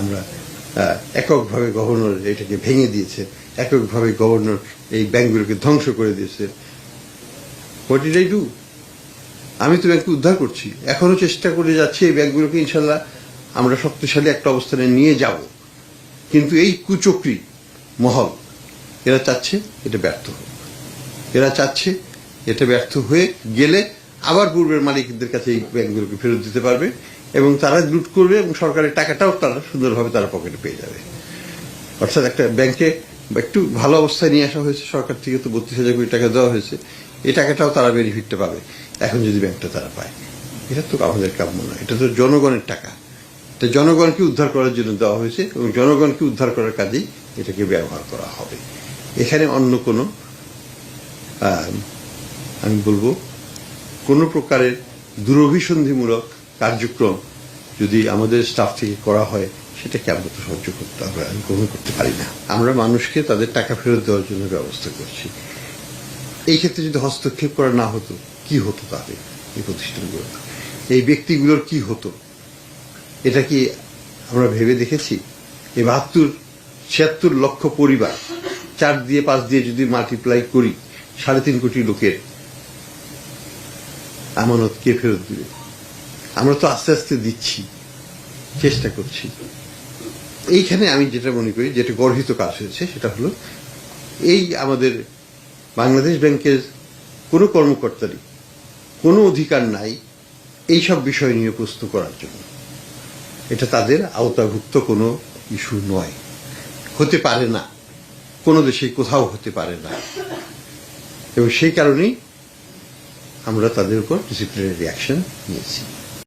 আমরা এককভাবে গভর্নর এটাকে ভেঙে দিয়েছে, এককভাবে গভর্নর এই ব্যাংকগুলোকে ধ্বংস করে দিয়েছে। What did I do? আমি তো ব্যাংককে উদ্ধার করছি, এখনো চেষ্টা করে যাচ্ছি এই ব্যাংকগুলোকে ইনশাল্লাহ আমরা শক্তিশালী একটা অবস্থানে নিয়ে যাব। কিন্তু এই কুচক্রী মহল এরা চাচ্ছে এটা ব্যর্থ হোক, এরা চাচ্ছে এটা ব্যর্থ হয়ে গেলে আবার পূর্বের মালিকদের কাছে এই ব্যাংকগুলোকে ফেরত দিতে পারবে এবং তারা লুট করবে এবং সরকারের টাকাটাও তারা সুন্দরভাবে তারা পকেটে পেয়ে যাবে। অর্থাৎ একটা ব্যাংকে একটু ভালো অবস্থায় নিয়ে আসা হয়েছে, সরকার থেকে তো 32,000 কোটি টাকা দেওয়া হয়েছে, এই টাকাটাও তারা বেনিফিটটা পাবে এখন যদি ব্যাংকটা তারা পায়। এটা তো আমাদের কাম্য নয়, এটা তো জনগণের টাকা, এটা জনগণকে উদ্ধার করার জন্য দেওয়া হয়েছে এবং জনগণকে উদ্ধার করার কাজেই এটাকে ব্যবহার করা হবে। এখানে অন্য কোনো আমি বলবো কোনো প্রকারের দুরভিসন্ধিমূলক কার্যক্রম যদি আমাদের স্টাফ থেকে করা হয় সেটাকে আমরা তো সহ্য করতে হবে, আমি গ্রহণ করতে পারি না। আমরা মানুষকে তাদের টাকা ফেরত দেওয়ার জন্য ব্যবস্থা করছি। এই ক্ষেত্রে যদি হস্তক্ষেপ করা না হতো কি হতো তাদের এই প্রতিষ্ঠানগুলো, এই ব্যক্তিগুলোর কি হতো, এটা কি আমরা ভেবে দেখেছি? এই 76 লক্ষ পরিবার 4 দিয়ে 5 দিয়ে যদি মাল্টিপ্লাই করি 3.5 কোটি লোকের আমানত কে ফেরত দিবে? আমরা তো আস্তে আস্তে দিচ্ছি, চেষ্টা করছি। এইখানে আমি যেটা মনে করি যেটা গর্হিত কাজ হয়েছে সেটা হলো এই আমাদের বাংলাদেশ ব্যাংকের কোনো কর্মকর্তারই কোনো অধিকার নাই এইসব বিষয় নিয়ে প্রশ্ন করার জন্য। এটা তাদের আওতাভুক্ত কোনো ইস্যু নয়, হতে পারে না, কোনো দেশে কোথাও হতে পারে না, এবং সেই কারণেই আমরা তাদের উপর ডিসিপ্লিনারি অ্যাকশন নিয়েছি।